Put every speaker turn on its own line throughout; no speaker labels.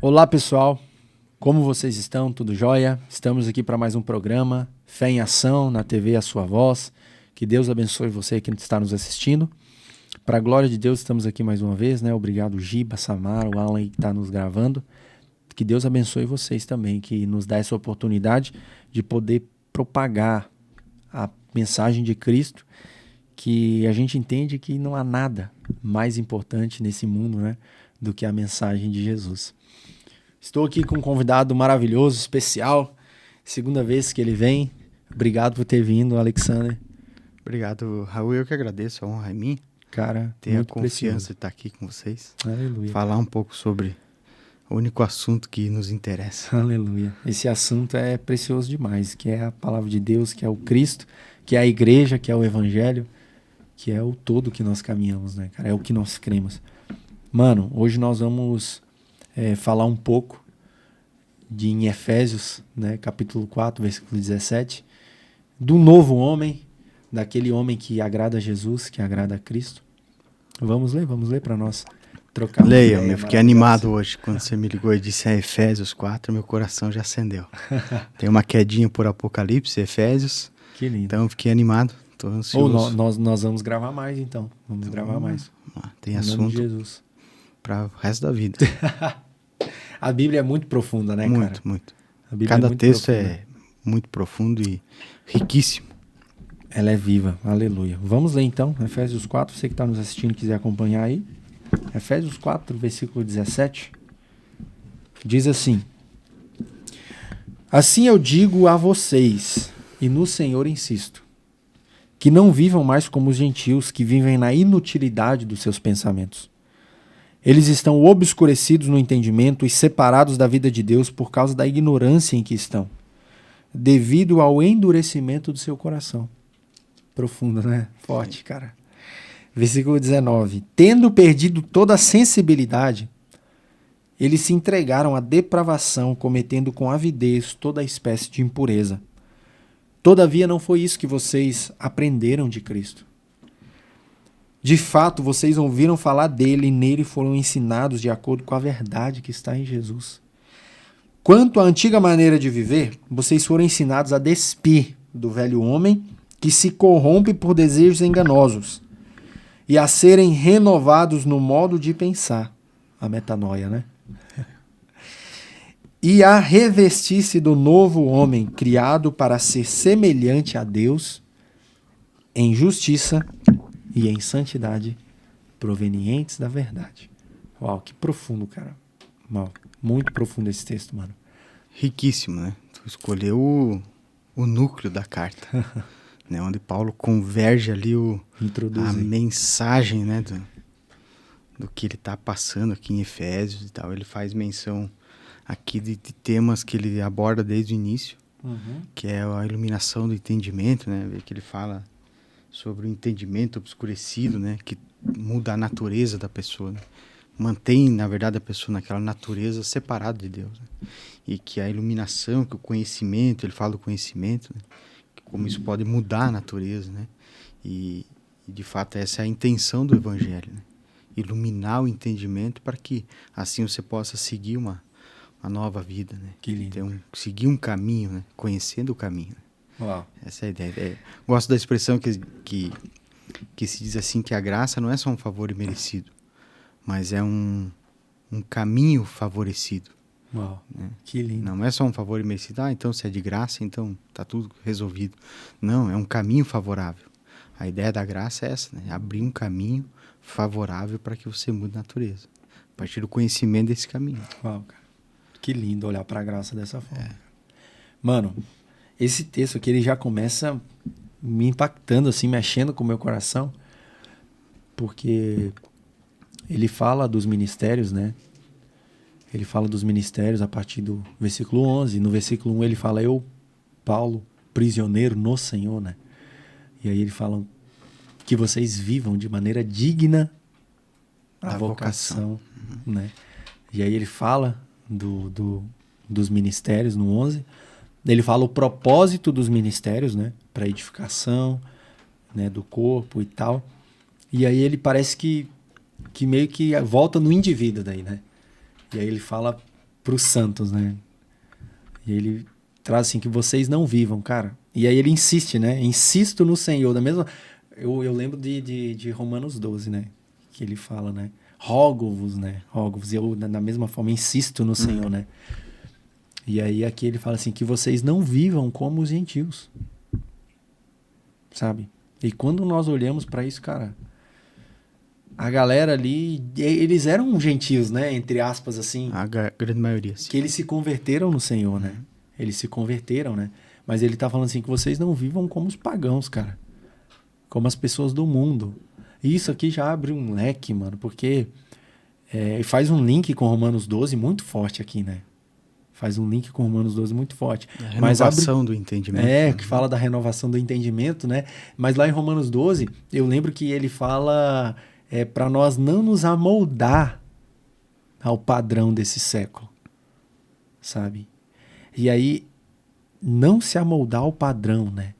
Olá, pessoal. Como vocês estão? Tudo jóia? Estamos aqui para mais um programa Fé em Ação na TV A Sua Voz. Que Deus abençoe você que está nos assistindo. Para a glória de Deus, estamos aqui mais uma vez, né? Obrigado, Giba, Samara, o Alan que está nos gravando. Que Deus abençoe vocês também, que nos dá essa oportunidade de poder propagar a mensagem de Cristo, que a gente entende que não há nada mais importante nesse mundo, né, do que a mensagem de Jesus. Estou aqui com um convidado maravilhoso, especial, segunda vez que ele vem. Obrigado por ter vindo, Alexander.
Obrigado, Raul. Eu que agradeço, a honra é minha.
Cara,
ter a
muito
confiança
precioso
de estar aqui com vocês.
Aleluia.
Falar um pouco sobre o único assunto que nos interessa.
Aleluia. Esse assunto é precioso demais, que é a palavra de Deus, que é o Cristo, que é a igreja, que é o evangelho, que é o todo que nós caminhamos, né, cara? É o que nós cremos. Mano, hoje nós vamos falar um pouco em Efésios, né, capítulo 4, versículo 17, do novo homem, daquele homem que agrada a Jesus, que agrada a Cristo. Vamos ler para nós trocar uma
Leia,
ideia
eu fiquei animado hoje. Quando você me ligou e disse Efésios 4, meu coração já acendeu. Tem uma quedinha por Apocalipse, Efésios.
Que lindo.
Então eu fiquei animado, estou ansioso.
Nós vamos gravar mais então. Vamos gravar mais.
Tem
Em nome de
assunto
Jesus.
para o resto da vida.
A Bíblia é muito profunda, né, cara?
Muito.
A Bíblia
Cada
é muito
texto
profunda.
é muito profundo e riquíssimo.
Ela é viva, aleluia. Vamos ler então, Efésios 4, você que está nos assistindo quiser acompanhar aí. Efésios 4, versículo 17, diz assim: Assim eu digo a vocês, e no Senhor insisto, que não vivam mais como os gentios que vivem na inutilidade dos seus pensamentos. Eles estão obscurecidos no entendimento e separados da vida de Deus por causa da ignorância em que estão, devido ao endurecimento do seu coração. Profundo, né? Forte, cara. Versículo 19. Tendo perdido toda a sensibilidade, eles se entregaram à depravação, cometendo com avidez toda a espécie de impureza. Todavia não foi isso que vocês aprenderam de Cristo. De fato, vocês ouviram falar dele e nele foram ensinados de acordo com a verdade que está em Jesus. Quanto à antiga maneira de viver, vocês foram ensinados a despir do velho homem que se corrompe por desejos enganosos e a serem renovados no modo de pensar, a metanoia, né? E a revestir-se do novo homem criado para ser semelhante a Deus em justiça e em santidade provenientes da verdade. Uau, que profundo, cara. Uau, muito profundo esse texto, mano.
Riquíssimo, né? Tu escolheu o núcleo da carta, né? Onde Paulo converge ali a mensagem, né? Do que ele está passando aqui em Efésios e tal. Ele faz menção aqui de temas que ele aborda desde o início, que é a iluminação do entendimento, né? Que ele fala sobre o entendimento obscurecido, né? Que muda a natureza da pessoa, né? Mantém, na verdade, a pessoa naquela natureza separada de Deus, né? E que a iluminação, que o conhecimento, ele fala do conhecimento, né? Que como isso pode mudar a natureza, né? E de fato essa é a intenção do Evangelho, né? Iluminar o entendimento para que assim você possa seguir uma nova vida, né?
Que lindo.
Então, seguir um caminho, né? Conhecendo o caminho.
Uau.
Essa é a ideia. Gosto da expressão que se diz assim, que a graça não é só um favor imerecido, mas é um caminho favorecido.
Uau,
né?
Que lindo.
Não é só um favor imerecido, então se é de graça, então tá tudo resolvido. Não, é um caminho favorável. A ideia da graça é essa, né? Abrir um caminho favorável para que você mude a natureza. A partir do conhecimento desse caminho.
Uau, cara. Que lindo olhar para a graça dessa forma. Mano, esse texto aqui ele já começa me impactando, assim, mexendo com o meu coração, porque ele fala dos ministérios, né? Ele fala dos ministérios a partir do versículo 11. No versículo 1 ele fala, eu, Paulo, prisioneiro no Senhor, né? E aí ele fala que vocês vivam de maneira digna a vocação, né? E aí ele fala dos ministérios no 11. Ele fala o propósito dos ministérios, né? Para edificação, né? Do corpo e tal. E aí ele parece que meio que volta no indivíduo daí, né? E aí ele fala os santos, né? E ele traz assim, que vocês não vivam, cara. E aí ele insiste, né? Insisto no Senhor. Da mesma... Eu lembro de Romanos 12, né? Que ele fala, né? Rogo-vos, né? Rogo-vos. E eu, da mesma forma, insisto no Senhor, né? E aí aqui ele fala assim, que vocês não vivam como os gentios. Sabe? E quando nós olhamos para isso, cara, a galera ali, eles eram gentios, né? Entre aspas, assim.
A grande maioria, sim.
Que eles se converteram no Senhor, né? Eles se converteram, né? Mas ele tá falando assim, que vocês não vivam como os pagãos, cara. Como as pessoas do mundo. E isso aqui já abre um leque, mano, porque faz um link com Romanos 12 muito forte aqui, né? Faz um link com Romanos 12 muito forte.
A renovação do entendimento.
Que fala da renovação do entendimento, né? Mas lá em Romanos 12, eu lembro que ele fala para nós não nos amoldar ao padrão desse século, sabe? E aí, não se amoldar ao padrão, né?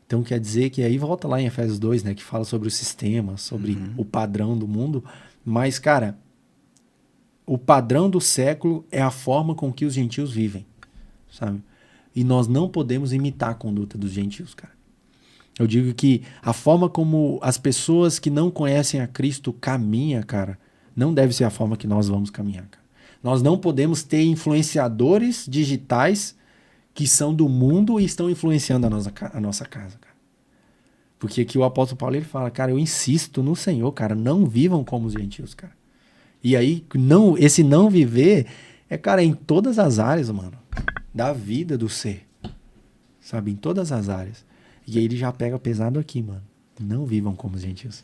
Então quer dizer que aí volta lá em Efésios 2, né? Que fala sobre o sistema, sobre o padrão do mundo. Mas, cara, o padrão do século é a forma com que os gentios vivem, sabe? E nós não podemos imitar a conduta dos gentios, cara. Eu digo que a forma como as pessoas que não conhecem a Cristo caminham, cara, não deve ser a forma que nós vamos caminhar, cara. Nós não podemos ter influenciadores digitais que são do mundo e estão influenciando a nossa casa, cara. Porque aqui o apóstolo Paulo ele fala, cara, eu insisto no Senhor, cara, não vivam como os gentios, cara. E aí, esse não viver cara, em todas as áreas, mano, da vida do ser, sabe? Em todas as áreas. E aí ele já pega pesado aqui, mano. Não vivam como os gentios.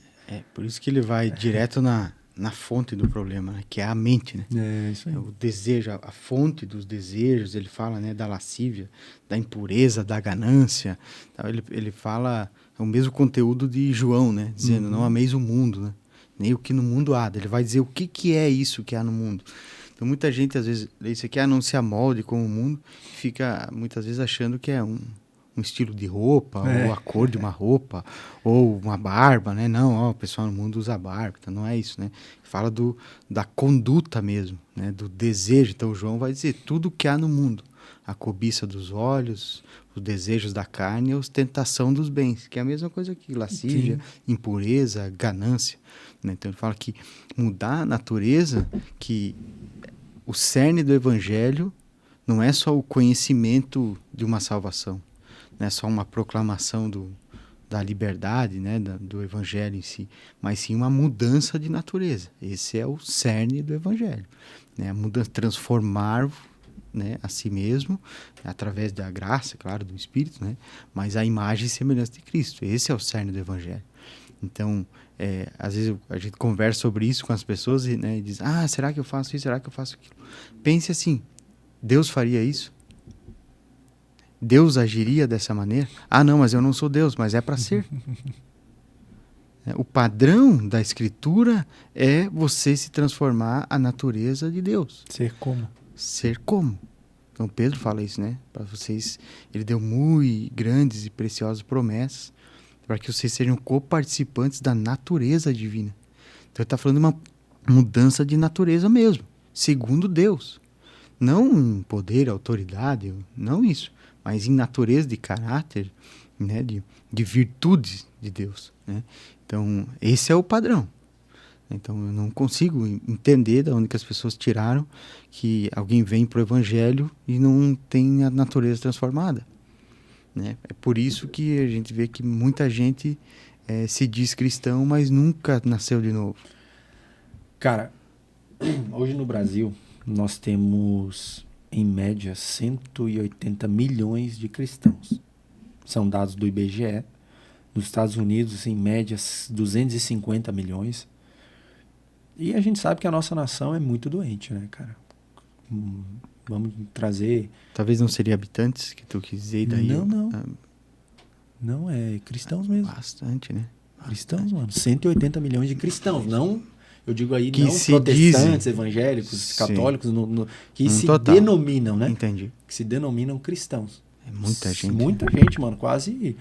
Por isso que ele vai direto na fonte do problema, né? Que é a mente, né?
Isso aí.
O desejo, a fonte dos desejos, ele fala, né? Da lascívia, da impureza, da ganância. Então, ele fala o mesmo conteúdo de João, né? Dizendo, não ameis o mundo, né? Nem o que no mundo há. Ele vai dizer o que é isso que há no mundo. Então, muita gente, às vezes, lê isso aqui, não se amolde com o mundo, fica, muitas vezes, achando que é um estilo de roupa, ou a cor de uma roupa, ou uma barba, né? Não, o pessoal no mundo usa barba, então não é isso, né? Fala da conduta mesmo, né? Do desejo. Então, João vai dizer tudo que há no mundo. A cobiça dos olhos, os desejos da carne e a ostentação dos bens, que é a mesma coisa aqui, lascívia, impureza, ganância. Né? Então, ele fala que mudar a natureza, que o cerne do evangelho não é só o conhecimento de uma salvação, não é só uma proclamação da liberdade, né, do evangelho em si, mas sim uma mudança de natureza. Esse é o cerne do evangelho. Né? A mudança, transformar, né, a si mesmo, através da graça, claro, do Espírito, né, mas a imagem e semelhança de Cristo. Esse é o cerne do evangelho. Então, às vezes a gente conversa sobre isso com as pessoas e diz, será que eu faço isso? Será que eu faço aquilo? Pense assim, Deus faria isso? Deus agiria dessa maneira? Não, mas eu não sou Deus, mas é para ser. O padrão da Escritura é você se transformar à natureza de Deus.
Ser como?
Ser como. Então Pedro fala isso, né? Para vocês, ele deu muito grandes e preciosas promessas para que vocês sejam coparticipantes da natureza divina. Então ele está falando de uma mudança de natureza mesmo, segundo Deus. Não em poder, autoridade, não isso, mas em natureza de caráter, né? de virtudes de Deus. Né? Então esse é o padrão. Então eu não consigo entender de onde que as pessoas tiraram que alguém vem para o evangelho e não tem a natureza transformada. Né? É por isso que a gente vê que muita gente se diz cristão, mas nunca nasceu de novo.
Cara, hoje no Brasil nós temos em média 180 milhões de cristãos. São dados do IBGE. Nos Estados Unidos, em média, 250 milhões. E a gente sabe que a nossa nação é muito doente, né, cara? Vamos trazer...
Talvez não seria habitantes que tu quis dizer daí?
Não. Não, é cristãos mesmo.
Bastante, né?
Cristãos, mano. 180 milhões de cristãos. Não, eu digo aí,
que
não
se
protestantes,
dizem,
evangélicos, católicos, que se
total.
denominam, né?
Entendi.
Que se denominam cristãos.
É muita gente.
Muita gente, mano. Quase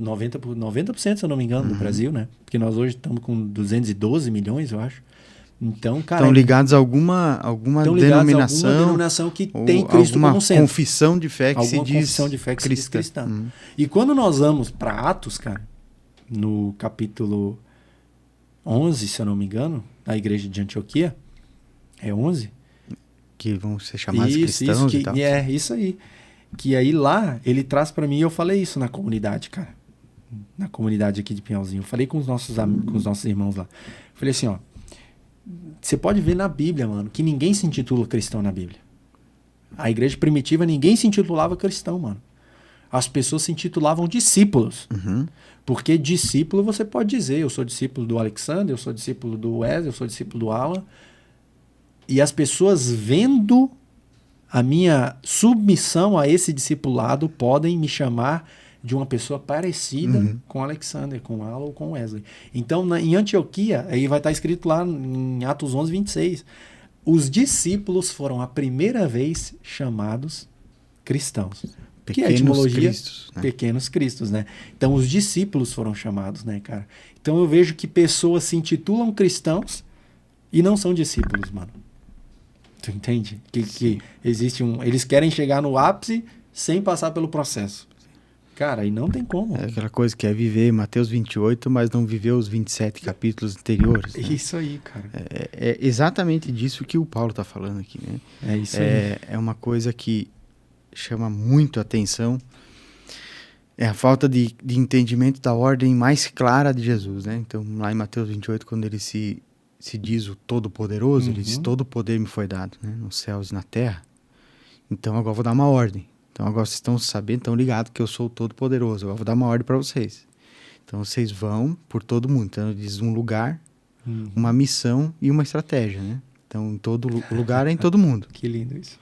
90%, se eu não me engano, do Brasil, né? Porque nós hoje estamos com 212 milhões, eu acho. Então, cara...
Estão ligados a alguma denominação
que tem Cristo como centro.
Confissão de fé que
alguma
se diz
confissão de fé que se diz cristã. E quando nós vamos para Atos, cara, no capítulo 11, se eu não me engano, da igreja de Antioquia, é 11?
Que vão ser chamados cristãos e tal.
É, isso aí. Que aí lá, ele traz para mim, eu falei isso na comunidade, cara. Na comunidade aqui de Pinhalzinho. Eu falei com os nossos irmãos lá. Eu falei assim, ó. Você pode ver na Bíblia, mano, que ninguém se intitula cristão na Bíblia. A igreja primitiva, ninguém se intitulava cristão, mano. As pessoas se intitulavam discípulos. Porque discípulo você pode dizer, eu sou discípulo do Alexander, eu sou discípulo do Wesley, eu sou discípulo do Alan. E as pessoas vendo a minha submissão a esse discipulado podem me chamar de uma pessoa parecida com Alexander, com Alan ou com Wesley. Então, em Antioquia, aí vai estar escrito lá em Atos 11, 26, os discípulos foram a primeira vez chamados cristãos. Que é a etimologia, Cristos, né? Pequenos cristos, né? Então, os discípulos foram chamados, né, cara? Então, eu vejo que pessoas se intitulam cristãos e não são discípulos, mano. Tu entende? Que existe eles querem chegar no ápice sem passar pelo processo. Cara, e não tem como.
É aquela coisa que é viver Mateus 28, mas não viver os 27 capítulos anteriores. Né?
Isso aí, cara.
É exatamente disso que o Paulo está falando aqui, né?
É isso aí.
É uma coisa que chama muito a atenção. É a falta de entendimento da ordem mais clara de Jesus, né? Então, lá em Mateus 28, quando ele se diz o Todo-Poderoso, ele diz, todo o poder me foi dado, né? Nos céus e na terra. Então, agora eu vou dar uma ordem. Então, agora vocês estão sabendo, estão ligados que eu sou o Todo-Poderoso. Agora eu vou dar uma ordem para vocês. Então, vocês vão por todo mundo. Então, ele diz um lugar, uma missão e uma estratégia, né? Então, em todo lugar é em todo mundo.
Que lindo isso.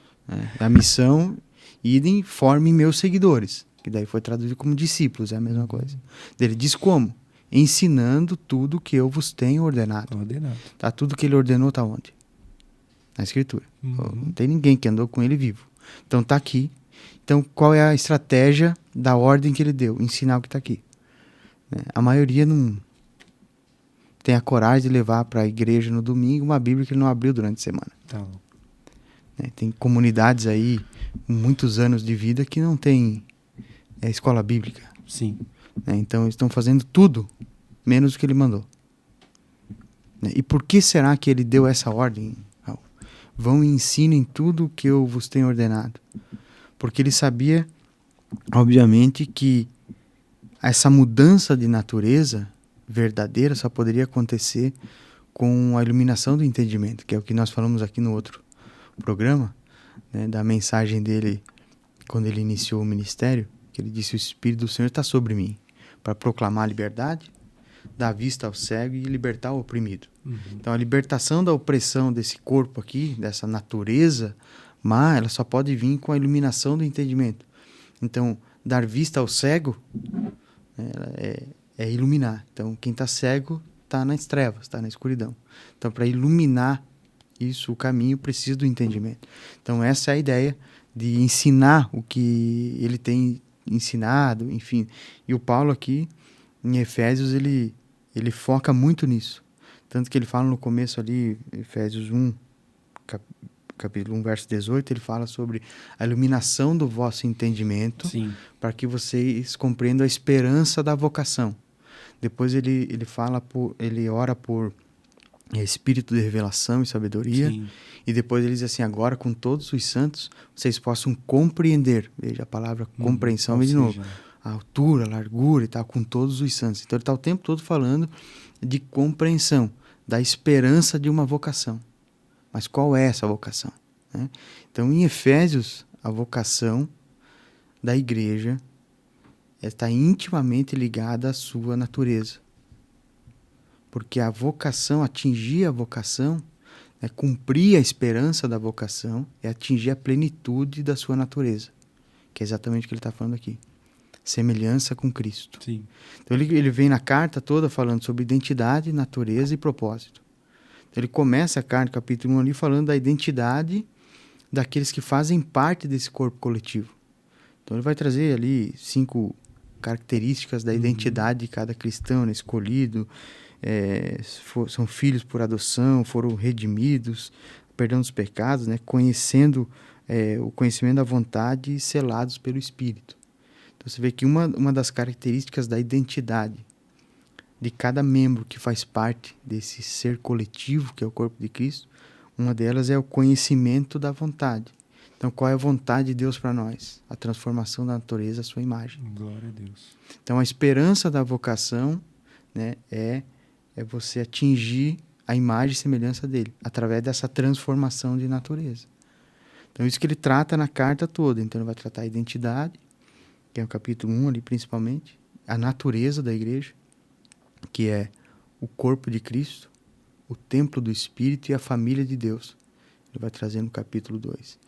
A missão, idem, formem meus seguidores. Que daí foi traduzido como discípulos, é a mesma coisa. Ele diz como? Ensinando tudo que eu vos tenho ordenado. Tá, tudo que ele ordenou está onde? Na Escritura. Não tem ninguém que andou com ele vivo. Então, está aqui. Então, qual é a estratégia da ordem que ele deu? Ensinar o que está aqui. A maioria não tem a coragem de levar para a igreja no domingo uma Bíblia que ele não abriu durante a semana.
Tá.
Tem comunidades aí, com muitos anos de vida, que não tem escola bíblica.
Sim.
Então, eles estão fazendo tudo, menos o que ele mandou. E por que será que ele deu essa ordem? Vão e ensinem tudo o que eu vos tenho ordenado. Porque ele sabia, obviamente, que essa mudança de natureza verdadeira só poderia acontecer com a iluminação do entendimento, que é o que nós falamos aqui no outro programa, né, da mensagem dele quando ele iniciou o ministério, que ele disse: o Espírito do Senhor está sobre mim para proclamar a liberdade, dar vista ao cego e libertar o oprimido. Então, a libertação da opressão desse corpo aqui, dessa natureza má, ela só pode vir com a iluminação do entendimento. Então, dar vista ao cego é iluminar. Então, quem está cego está nas trevas, está na escuridão. Então, para iluminar isso, o caminho, precisa do entendimento. Então, essa é a ideia de ensinar o que ele tem ensinado, enfim. E o Paulo aqui, em Efésios, ele foca muito nisso. Tanto que ele fala no começo ali, Efésios 1, capítulo 1, verso 18, ele fala sobre a iluminação do vosso entendimento, para que vocês compreendam a esperança da vocação. Depois ele ora por espírito de revelação e sabedoria. Sim. E depois ele diz assim: agora com todos os santos vocês possam compreender. Veja a palavra compreensão de novo. A altura, a largura e tal, com todos os santos. Então ele está o tempo todo falando de compreensão, da esperança de uma vocação. Mas qual é essa vocação? Né? Então, em Efésios, a vocação da igreja está intimamente ligada à sua natureza. Porque a vocação, atingir a vocação, cumprir a esperança da vocação, é atingir a plenitude da sua natureza. Que é exatamente o que ele está falando aqui. Semelhança com Cristo.
Sim.
Então ele vem na carta toda falando sobre identidade, natureza e propósito. Então ele começa a carta, capítulo 1 ali, falando da identidade daqueles que fazem parte desse corpo coletivo. Então ele vai trazer ali 5 características da identidade de cada cristão, né? Escolhido, são filhos por adoção, foram redimidos, perdão dos pecados, né? Conhecendo o conhecimento da vontade e selados pelo Espírito. Então você vê que uma das características da identidade de cada membro que faz parte desse ser coletivo, que é o corpo de Cristo, uma delas é o conhecimento da vontade. Então, qual é a vontade de Deus para nós? A transformação da natureza à sua imagem.
Glória a Deus.
Então, a esperança da vocação, né, é você atingir a imagem e semelhança dele, através dessa transformação de natureza. Então, isso que ele trata na carta toda. Então, ele vai tratar a identidade, que é o capítulo 1 ali, principalmente, a natureza da igreja, que é o corpo de Cristo, o templo do Espírito e a família de Deus. Ele vai trazer no capítulo 2.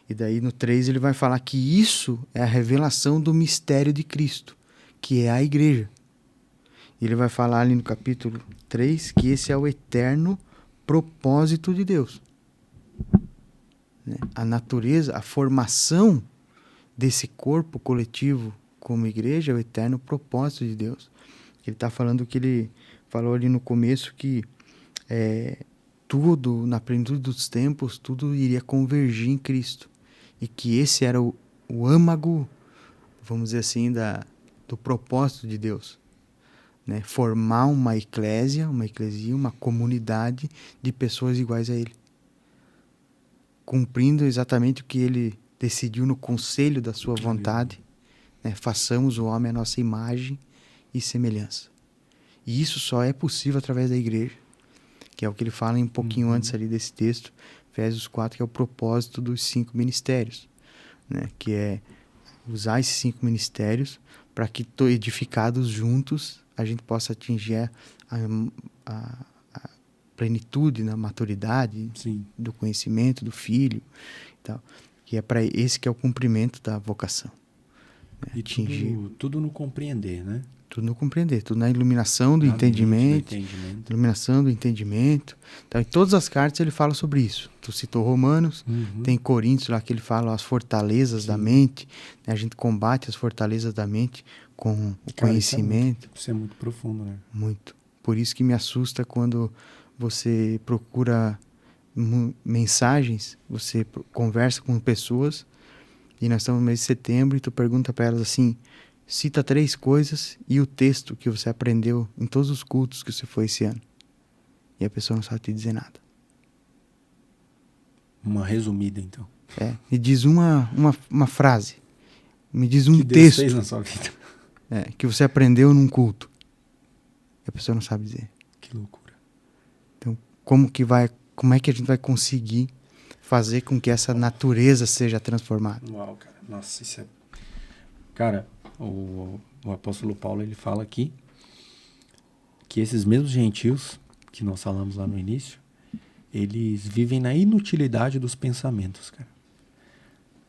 E daí no 3 ele vai falar que isso é a revelação do mistério de Cristo, que é a igreja. E ele vai falar ali no capítulo 3 que esse é o eterno propósito de Deus. A natureza, a formação desse corpo coletivo como igreja é o eterno propósito de Deus. Ele está falando que ele falou ali no começo que tudo, na plenitude dos tempos, tudo iria convergir em Cristo. E que esse era o âmago, vamos dizer assim, do propósito de Deus. Né? Formar uma eclésia, uma comunidade de pessoas iguais a Ele. Cumprindo exatamente o que Ele decidiu no conselho da sua vontade. Né? Façamos o homem à nossa imagem e semelhança. E isso só é possível através da igreja, que é o que ele fala um pouquinho antes ali desse texto, Efésios 4, que é o propósito dos 5 ministérios, né? Que é usar esses 5 ministérios para que, edificados juntos, a gente possa atingir a plenitude, na maturidade do conhecimento do Filho, e tal. Que é para esse que é o cumprimento da vocação. Né?
E atingir tudo no compreender, né?
Tudo no compreender, tudo na iluminação do entendimento. Iluminação do entendimento. Então, em todas as cartas ele fala sobre isso. Tu citou Romanos, tem Coríntios lá que ele fala as fortalezas da mente. Né? A gente combate as fortalezas da mente com o conhecimento.
Isso é muito profundo, né?
Muito. Por isso que me assusta quando você procura mensagens, você conversa com pessoas, e nós estamos no mês de setembro, e tu pergunta para elas assim... Cita 3 coisas e o texto que você aprendeu em todos os cultos que você foi esse ano. E a pessoa não sabe te dizer nada.
Uma resumida, então.
Me diz uma frase. Me diz um
que
texto.
Deus fez na sua vida.
Que você aprendeu num culto. E a pessoa não sabe dizer.
Que loucura.
Então, como é que a gente vai conseguir fazer com que essa natureza seja transformada?
Uau, cara. Nossa, isso é... Cara... O apóstolo Paulo, ele fala aqui que esses mesmos gentios que nós falamos lá no início, eles vivem na inutilidade dos pensamentos, cara.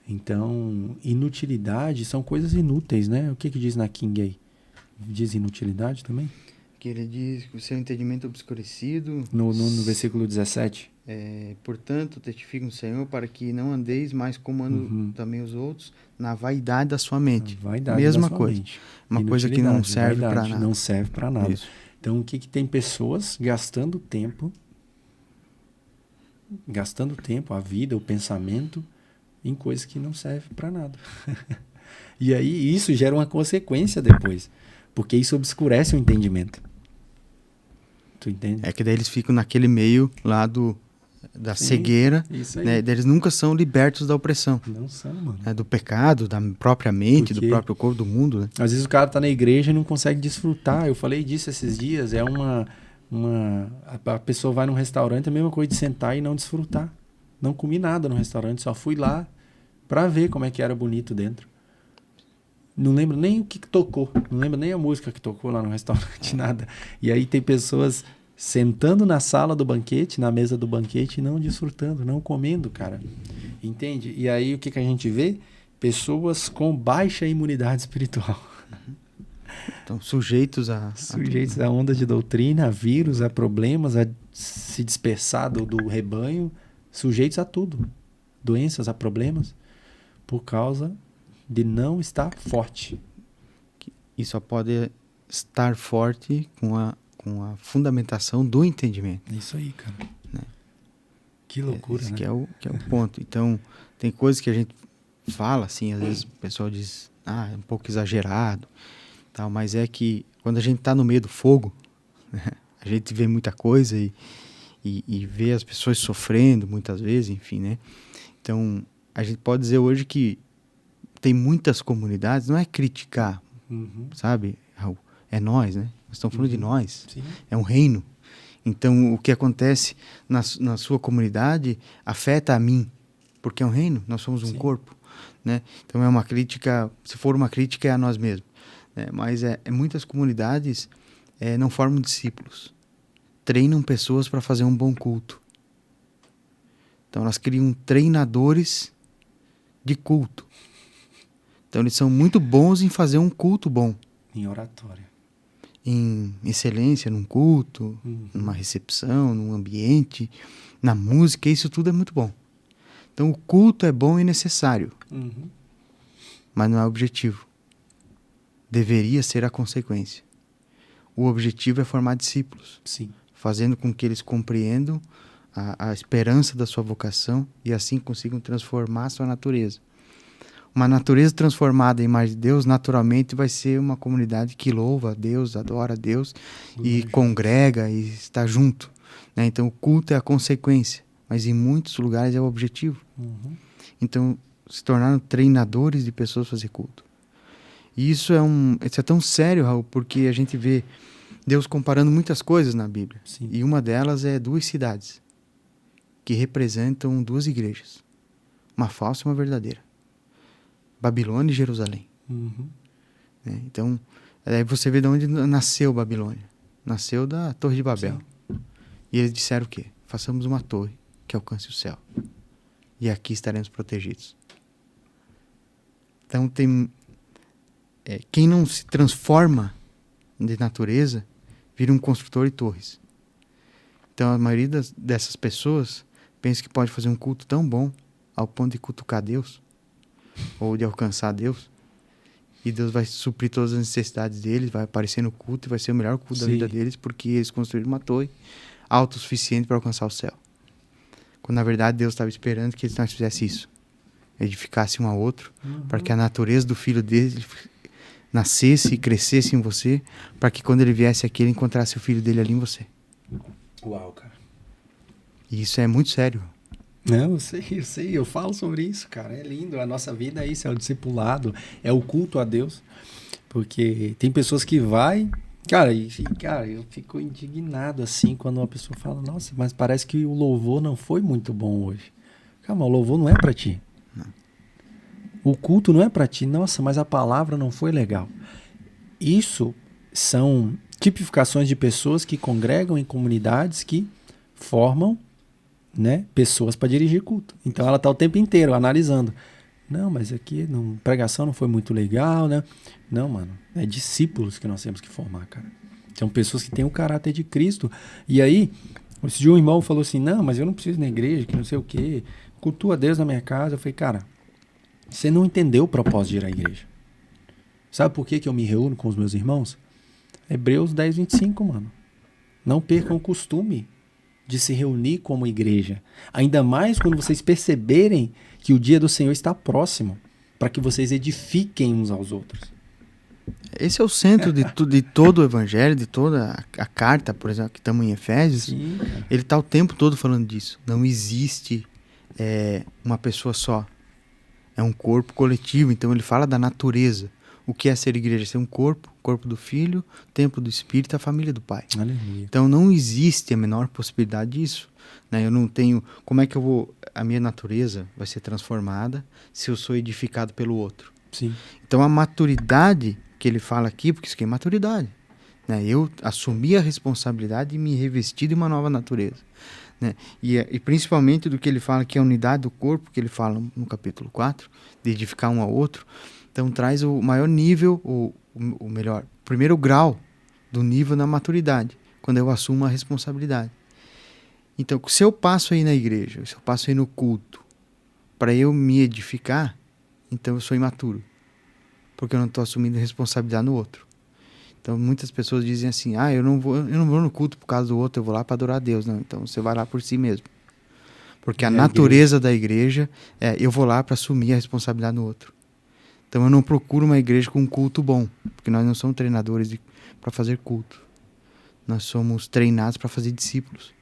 Então, inutilidade são coisas inúteis, né? O que diz na King aí? Diz inutilidade também?
Que ele diz que o seu entendimento obscurecido...
No versículo 17.
Portanto, testifica no Senhor para que não andeis mais como andam também os outros na vaidade da sua mente. Mesma coisa. Uma coisa que não serve para nada.
Não serve para nada.
Isso.
Então, o que tem pessoas gastando tempo, a vida, o pensamento, em coisas que não servem para nada. E aí, isso gera uma consequência depois. Porque isso obscurece o entendimento. Tu entende?
É que daí eles ficam naquele meio lá da cegueira, né? Eles nunca são libertos da opressão.
Não são, mano.
Do pecado, da própria mente, do próprio corpo, do mundo, né?
Às vezes o cara tá na igreja e não consegue desfrutar. Eu falei disso esses dias. A pessoa vai num restaurante, é a mesma coisa de sentar e não desfrutar. Não comi nada no restaurante, só fui lá pra ver como é que era bonito dentro. Não lembro nem o que tocou, não lembro nem a música que tocou lá no restaurante, nada. E aí tem pessoas sentando na sala do banquete, na mesa do banquete, e não desfrutando, não comendo, cara. Entende? E aí o que a gente vê? Pessoas com baixa imunidade espiritual.
Então, sujeitos a
onda de doutrina, a vírus, a problemas, a se dispersar do rebanho, sujeitos a tudo. Doenças, a problemas, por causa de não estar forte.
E só pode estar forte com com a fundamentação do entendimento.
Isso aí, cara.
Né?
Que loucura,
Esse
né?
que é o ponto. Então, tem coisas que a gente fala, assim, às vezes o pessoal diz, é um pouco exagerado, tal, mas é que quando a gente está no meio do fogo, né, a gente vê muita coisa e vê as pessoas sofrendo muitas vezes, enfim, né? Então, a gente pode dizer hoje que tem muitas comunidades, não é criticar, sabe, Raul? É nós, né? Nós estamos falando de nós.
Sim.
É um reino. Então, o que acontece na sua comunidade afeta a mim, porque é um reino, nós somos um corpo, né? Então, é uma crítica, se for uma crítica, é a nós mesmos. Né? Mas muitas comunidades não formam discípulos, treinam pessoas para fazer um bom culto. Então, elas criam treinadores de culto. Então, eles são muito bons em fazer um culto bom.
Em oratória.
Em excelência, num culto, numa recepção, num ambiente, na música, isso tudo é muito bom. Então, o culto é bom e necessário, mas não é o objetivo. Deveria ser a consequência. O objetivo é formar discípulos, fazendo com que eles compreendam a esperança da sua vocação e assim consigam transformar a sua natureza. Uma natureza transformada em imagem de Deus, naturalmente vai ser uma comunidade que louva a Deus, adora a Deus e congrega e está junto. Né? Então, o culto é a consequência, mas em muitos lugares é o objetivo. Então, se tornaram treinadores de pessoas a fazer culto. E isso é tão sério, Raul, porque a gente vê Deus comparando muitas coisas na Bíblia. E uma delas é 2 cidades que representam 2 igrejas. Uma falsa e uma verdadeira. Babilônia e Jerusalém. Né? Então, aí você vê de onde nasceu Babilônia. Nasceu da Torre de Babel. E eles disseram o quê? Façamos uma torre que alcance o céu. E aqui estaremos protegidos. Então, quem não se transforma de natureza vira um construtor de torres. Então, a maioria dessas pessoas pensa que pode fazer um culto tão bom ao ponto de cutucar Deus ou de alcançar Deus, e Deus vai suprir todas as necessidades deles, vai aparecer no culto e vai ser o melhor culto da vida deles, porque eles construíram uma torre autossuficiente para alcançar o céu. Quando na verdade Deus estava esperando que eles não fizessem isso, edificassem um ao outro, para que a natureza do filho dele nascesse e crescesse em você, para que quando ele viesse aqui ele encontrasse o filho dele ali em você.
Uau, cara.
E isso é muito sério.
Não, eu sei, eu falo sobre isso, cara, é lindo, a nossa vida é isso, é o discipulado, é o culto a Deus, porque tem pessoas que cara, eu fico indignado assim, quando uma pessoa fala, nossa, mas parece que o louvor não foi muito bom hoje. Calma, o louvor não é pra ti, o culto não é pra ti, nossa, mas a palavra não foi legal. Isso são tipificações de pessoas que congregam em comunidades que formam, né, pessoas para dirigir culto. Então ela está o tempo inteiro analisando. Não, mas aqui a pregação não foi muito legal, né? Não, mano, é discípulos que nós temos que formar, cara. São pessoas que têm o caráter de Cristo. E aí, esse dia um irmão falou assim, não, mas eu não preciso ir na igreja, que não sei o quê. Cultua a Deus na minha casa. Eu falei, cara, você não entendeu o propósito de ir à igreja. Sabe por que eu me reúno com os meus irmãos? Hebreus 10:25, mano. Não percam o costume de se reunir como igreja. Ainda mais quando vocês perceberem que o dia do Senhor está próximo, para que vocês edifiquem uns aos outros.
Esse é o centro de todo o evangelho, de toda a carta, por exemplo, que estamos em Efésios.
Sim,
ele está o tempo todo falando disso. Não existe uma pessoa só. É um corpo coletivo. Então ele fala da natureza. O que é ser igreja? Ser um corpo do Filho, templo do Espírito, a família do Pai.
Aleluia.
Então não existe a menor possibilidade disso. Né? Eu não tenho... Como é que a minha natureza vai ser transformada se eu sou edificado pelo outro?
Sim.
Então a maturidade que ele fala aqui, porque isso aqui é maturidade. Né? Eu assumi a responsabilidade e me revesti de uma nova natureza. Né? E principalmente do que ele fala, que é a unidade do corpo, que ele fala no capítulo 4, de edificar um ao outro. Então traz o maior nível, o melhor, primeiro grau do nível na maturidade, quando eu assumo a responsabilidade. Então, se eu passo aí na igreja, se eu passo aí no culto, para eu me edificar, então eu sou imaturo, porque eu não estou assumindo a responsabilidade no outro. Então, muitas pessoas dizem assim, eu não vou no culto por causa do outro, eu vou lá para adorar a Deus. Não, então você vai lá por si mesmo. Porque a natureza da igreja é, eu vou lá para assumir a responsabilidade do outro. Então, eu não procuro uma igreja com um culto bom, porque nós não somos treinadores para fazer culto. Nós somos treinados para fazer discípulos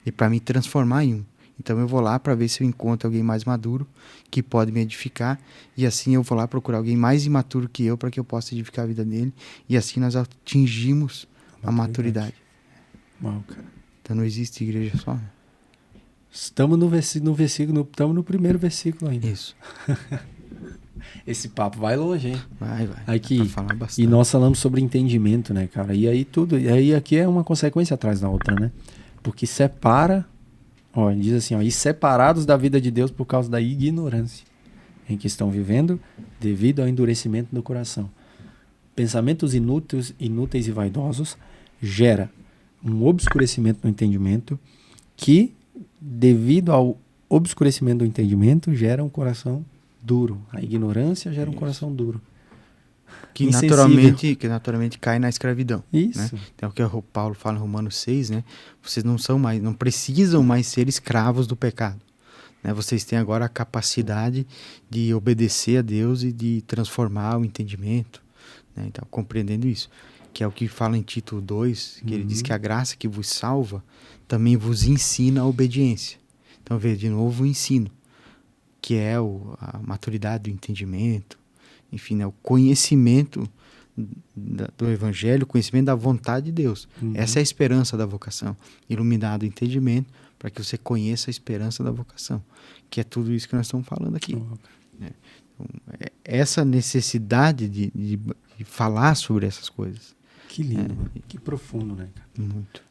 e para me transformar em um. Então, eu vou lá para ver se eu encontro alguém mais maduro que pode me edificar, e assim eu vou lá procurar alguém mais imaturo que eu para que eu possa edificar a vida dele, e assim nós atingimos a maturidade.
Uau, cara.
Então, não existe igreja só. Né?
Estamos no versículo, estamos no primeiro versículo ainda.
Isso.
Esse papo vai longe, hein?
Vai.
Aqui,
falar bastante.
e nós falamos sobre entendimento, né, cara? E aí aqui é uma consequência atrás da outra, né? Porque separa, diz assim, e separados da vida de Deus por causa da ignorância em que estão vivendo devido ao endurecimento do coração. Pensamentos inúteis e vaidosos gera um obscurecimento no entendimento que, devido ao obscurecimento do entendimento, gera um coração duro. A ignorância gera um coração duro.
Que naturalmente cai na escravidão.
Isso.
Né? Então, o que o Paulo fala em Romanos 6, né? Vocês não precisam mais ser escravos do pecado. Né? Vocês têm agora a capacidade de obedecer a Deus e de transformar o entendimento. Né? Então, compreendendo isso. Que é o que fala em Tito 2, que ele diz que a graça que vos salva também vos ensina a obediência. Então, veja de novo o ensino, que é a maturidade do entendimento, enfim, né, o conhecimento do Evangelho, o conhecimento da vontade de Deus. Essa é a esperança da vocação. Iluminado o entendimento para que você conheça a esperança da vocação, que é tudo isso que nós estamos falando aqui. Né? Então, essa necessidade de falar sobre essas coisas.
Que lindo, que profundo, né, cara?
Muito.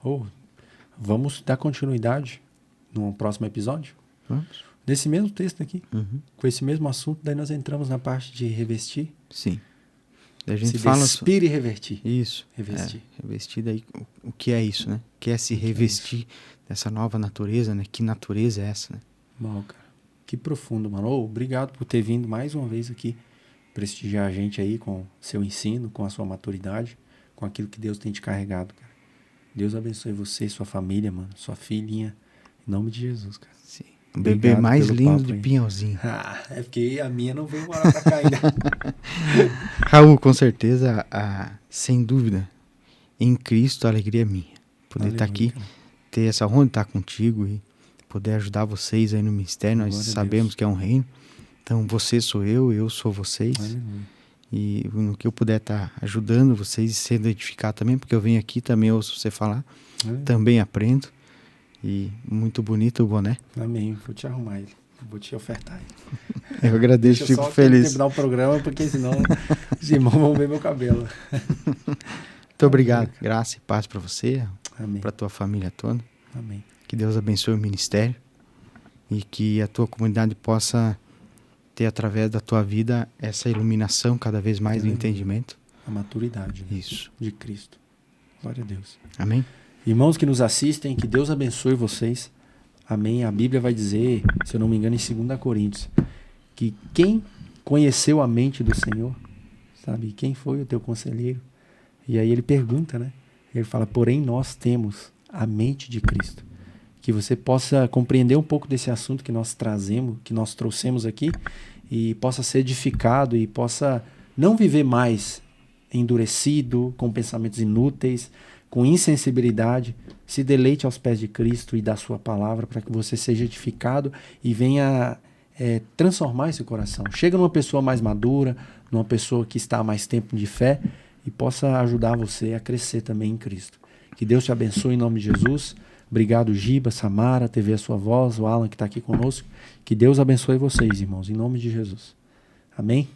Vamos dar continuidade no próximo episódio?
Vamos.
Desse mesmo texto aqui, com esse mesmo assunto, daí nós entramos na parte de revestir.
Sim. A gente
se
fala
despir e revertir.
Isso.
Revestir.
Revestir daí, o que é isso, né? O que é se revestir dessa nova natureza, né? Que natureza é essa, né?
Bom, cara. Que profundo, mano. Obrigado por ter vindo mais uma vez aqui prestigiar a gente aí com seu ensino, com a sua maturidade, com aquilo que Deus tem te carregado, cara. Deus abençoe você, sua família, mano, sua filhinha. Em nome de Jesus, cara.
Sim. O bebê mais lindo de Pinhalzinho.
É porque a minha não veio morar pra cá ainda.
Raul, com certeza, sem dúvida, em Cristo a alegria é minha. Poder estar aqui, ter essa honra de estar contigo e poder ajudar vocês aí no ministério. Nós sabemos que é um reino. Então, você sou eu sou vocês.
Aleluia.
E no que eu puder estar ajudando vocês e sendo edificado também, porque eu venho aqui também, ouço você falar, também aprendo. E muito bonito o boné.
Amém. Vou te arrumar ele. Vou te ofertar ele.
Eu agradeço, fico feliz.
Terminar o programa, porque senão os irmãos vão ver meu cabelo.
Muito obrigado. Graça e paz para você, para tua família toda.
Amém.
Que Deus abençoe o ministério e que a tua comunidade possa ter, através da tua vida, essa iluminação cada vez mais do entendimento.
A maturidade, né?
Isso.
De Cristo. Glória a Deus.
Amém.
Irmãos que nos assistem, que Deus abençoe vocês. Amém. A Bíblia vai dizer, se eu não me engano, em 2 Coríntios, que quem conheceu a mente do Senhor, sabe? Quem foi o teu conselheiro? E aí ele pergunta, né? Ele fala, porém nós temos a mente de Cristo. Que você possa compreender um pouco desse assunto que nós trazemos, que nós trouxemos aqui, e possa ser edificado e possa não viver mais endurecido, com pensamentos inúteis, com insensibilidade. Se deleite aos pés de Cristo e da sua palavra para que você seja edificado e venha transformar esse coração. Chega numa pessoa mais madura, numa pessoa que está há mais tempo de fé e possa ajudar você a crescer também em Cristo. Que Deus te abençoe em nome de Jesus. Obrigado, Giba, Samara, TV A Sua Voz, o Alan que está aqui conosco. Que Deus abençoe vocês, irmãos, em nome de Jesus. Amém?